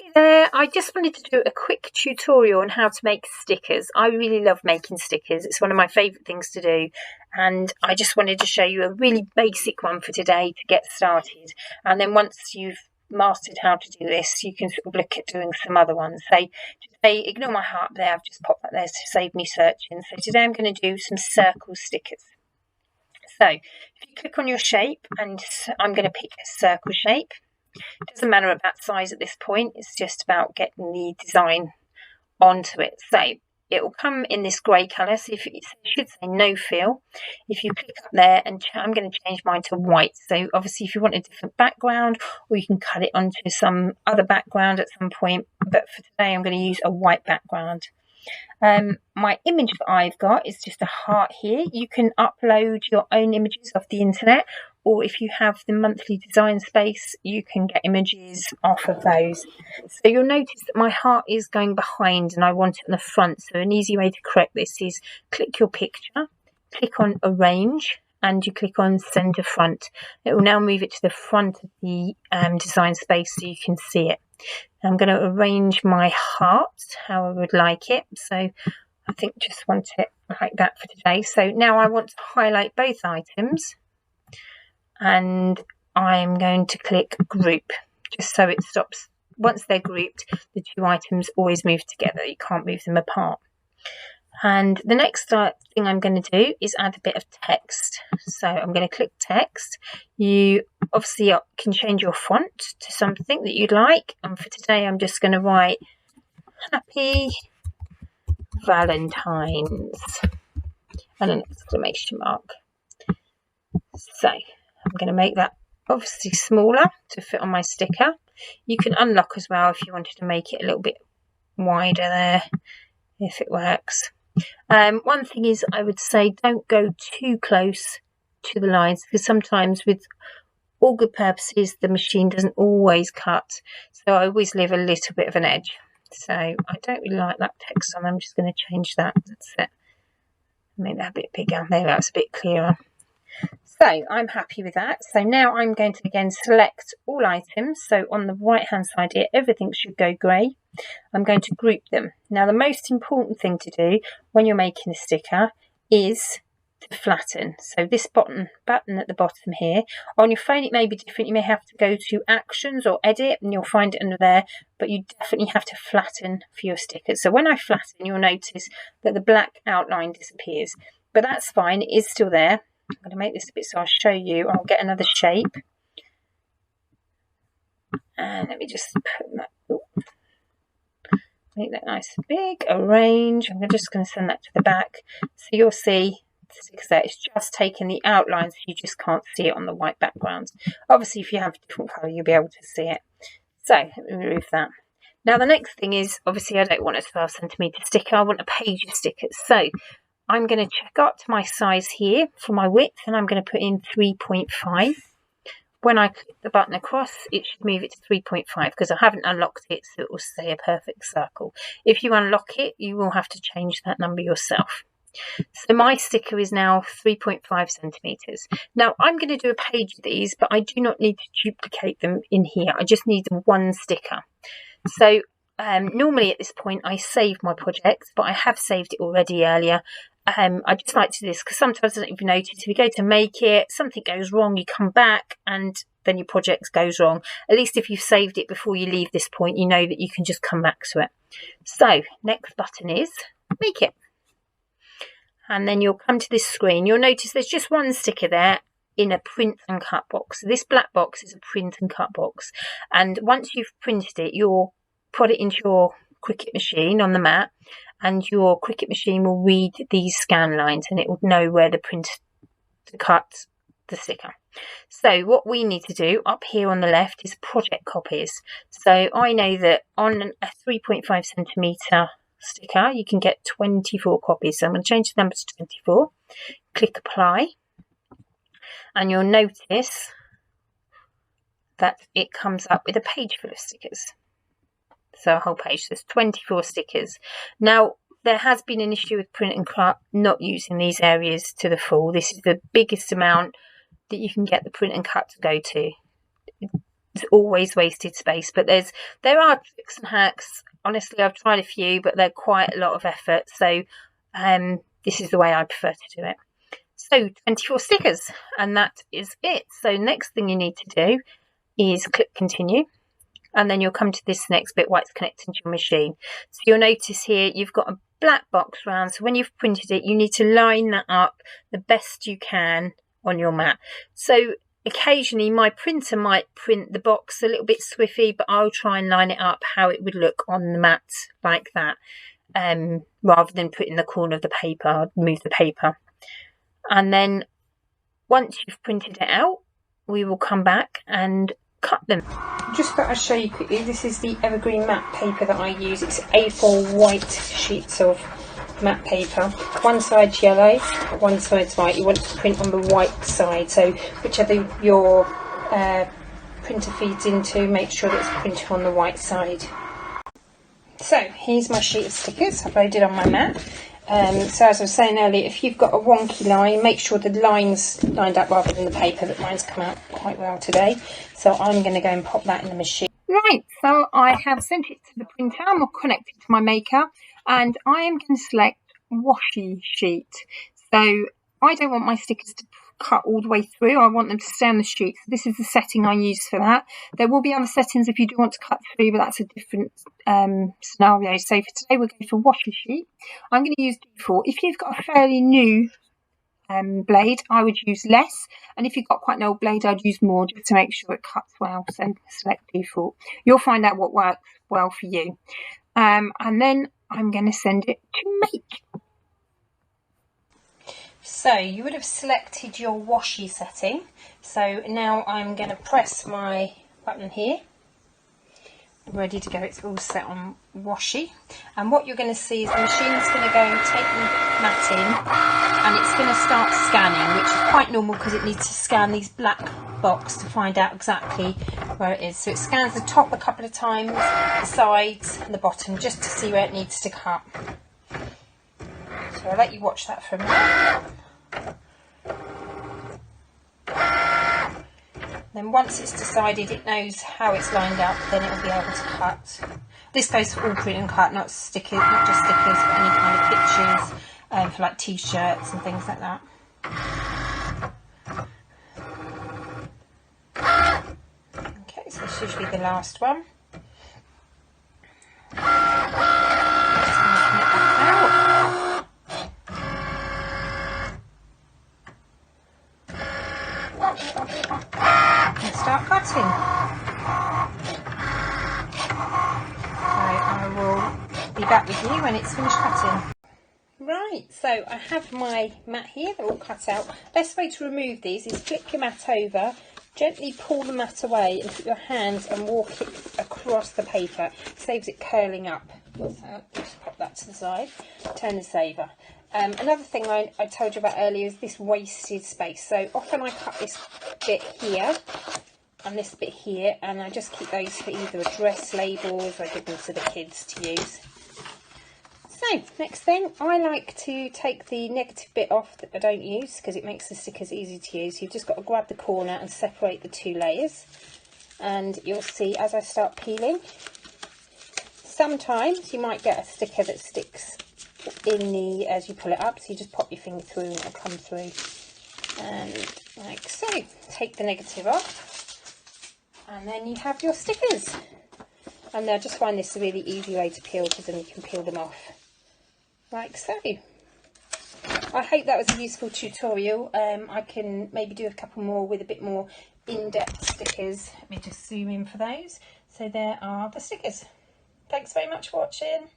Hi there, I just wanted to do a quick tutorial on how to make stickers. I really love making stickers. It's one of my favourite things to do, and I just wanted to show you a really basic one for today to get started. And then once you've mastered how to do this, you can sort of look at doing some other ones. So today, ignore my heart there, I've just popped that there to save me searching. So today I'm going to do some circle stickers. So if you click on your shape, and I'm going to pick a circle shape. It doesn't matter about size at this point, it's just about getting the design onto it. So it will come in this grey colour, so if it should say no fill. If you click up there, and I'm going to change mine to white. So obviously if you want a different background, or you can cut it onto some other background at some point, but for today I'm going to use a white background. My image that I've got is just a heart here. You can upload your own images off the internet, or if you have the monthly design space, you can get images off of those. So you'll notice that my heart is going behind and I want it in the front. So an easy way to correct this is click your picture, click on arrange, and you click on center front. It will now move it to the front of the design space so you can see it. I'm going to arrange my heart how I would like it. So I think just want it like that for today. So now I want to highlight both items, and I'm going to click group just so it stops. Once they're grouped, the two items always move together. You can't move them apart. And the next thing I'm going to do is add a bit of text. So I'm going to click text. You obviously can change your font to something that you'd like. And for today, I'm just going to write Happy Valentine's and an exclamation mark. So I'm going to make that obviously smaller to fit on my sticker. You can unlock as well if you wanted to make it a little bit wider there, if it works. One thing is, I would say don't go too close to the lines, because sometimes with all good purposes the machine doesn't always cut, so I always leave a little bit of an edge. So I don't really like that text on. I'm just going to change that. That's it. Make that a bit bigger. There, that's a bit clearer. So I'm happy with that. So now I'm going to again select all items. So on the right hand side here, everything should go grey. I'm going to group them. Now the most important thing to do when you're making a sticker is to flatten. So this button at the bottom here, on your phone it may be different. You may have to go to actions or edit and you'll find it under there, but you definitely have to flatten for your stickers. So when I flatten, you'll notice that the black outline disappears, but that's fine, it is still there. I'm going to make this a bit so I'll show you. I'll get another shape. And let me just put that, make that nice and big, arrange. I'm just going to send that to the back. So you'll see that it's just taken the outlines, so you just can't see it on the white background. Obviously, if you have a different colour, you'll be able to see it. So let me remove that. Now the next thing is, obviously I don't want a 12 centimetre sticker, I want a page of stickers. So I'm going to check up to my size here for my width, and I'm going to put in 3.5. When I click the button across, it should move it to 3.5 because I haven't unlocked it, so it will stay a perfect circle. If you unlock it, you will have to change that number yourself. So my sticker is now 3.5 centimetres. Now I'm going to do a page of these, but I do not need to duplicate them in here. I just need one sticker. So normally at this point I save my project, but I have saved it already earlier. I just like to do this because sometimes I don't even notice. If you go to make it, something goes wrong, you come back and then your project goes wrong. At least if you've saved it before you leave this point, you know that you can just come back to it. So next button is make it. And then you'll come to this screen. You'll notice there's just one sticker there in a print and cut box. So this black box is a print and cut box. And once you've printed it, you'll put it into your Cricut machine on the mat, and your Cricut machine will read these scan lines and it will know where to print to cut the sticker. So what we need to do up here on the left is project copies. So I know that on a 3.5 centimetre sticker you can get 24 copies. So I'm going to change the number to 24. Click apply, and you'll notice that it comes up with a page full of stickers. So a whole page. There's 24 stickers. Now there has been an issue with print and cut not using these areas to the full. This is the biggest amount that you can get the print and cut to go to. is always wasted space. But there are tricks and hacks. Honestly, I've tried a few, but they're quite a lot of effort. So this is the way I prefer to do it. So 24 stickers, and that is it. So next thing you need to do is click continue, and then you'll come to this next bit where it's connecting to your machine. So you'll notice here you've got a black box round, so when you've printed it you need to line that up the best you can on your mat. So occasionally my printer might print the box a little bit swiffy, but I'll try and line it up how it would look on the mat like that, rather than put in the corner of the paper. I'd move the paper. And then once you've printed it out, we will come back and cut them. Just thought I'd show you quickly, this is the evergreen matte paper that I use. It's A4 white sheets of matte paper. One side's yellow, one side's white. You want to print on the white side, so whichever your printer feeds into, make sure that it's printed on the white side. So here's my sheet of stickers I've loaded on my mat. So as I was saying earlier, if you've got a wonky line, make sure the line's lined up rather than the paper, but mine's come out quite well today. So I'm going to go and pop that in the machine. Right, so I have sent it to the printer. I'm connected to my maker, and I am going to select washi sheet. So I don't want my stickers to cut all the way through. I want them to stay on the sheet. So this is the setting I use for that. There will be other settings if you do want to cut through, but that's a different scenario. So for today we'll go for washi sheet. I'm going to use default. If you've got a fairly new blade, I would use less, and if you've got quite an old blade, I'd use more, just to make sure it cuts well. So select default. You'll find out what works well for you. And then I'm going to send it to make. So you would have selected your washi setting. So now I'm going to press my button here. Ready to go. It's all set on washi, and what you're going to see is the machine's going to go and take the mat in, and it's going to start scanning, which is quite normal because it needs to scan these black box to find out exactly where it is. So it scans the top a couple of times, the sides and the bottom, just to see where it needs to cut. So I'll let you watch that for a minute. Then once it's decided it knows how it's lined up, then it will be able to cut. This goes for all print and cut, not stickers, not just stickers, but any kind of pictures, for like t-shirts and things like that. Okay, so this is usually the last one. Start cutting. I will be back with you when it's finished cutting. Right, so I have my mat here, they're all cut out. Best way to remove these is flip your mat over, gently pull the mat away and put your hands and walk it across the paper. It saves it curling up. So just pop that to the side, turn this over. Another thing I told you about earlier is this wasted space. So often I cut this bit here and this bit here, and I just keep those for either address labels or I give them to the kids to use. So next thing, I like to take the negative bit off that I don't use because it makes the stickers easy to use. You've just got to grab the corner and separate the two layers, and you'll see as I start peeling, sometimes you might get a sticker that sticks in the, as you pull it up, so you just pop your finger through and it'll come through, and like so. Take the negative off, and then you have your stickers. And I just find this a really easy way to peel, because then you can peel them off like so. I hope that was a useful tutorial. I can maybe do a couple more with a bit more in-depth stickers. Let me just zoom in for those. So there are the stickers. Thanks very much for watching.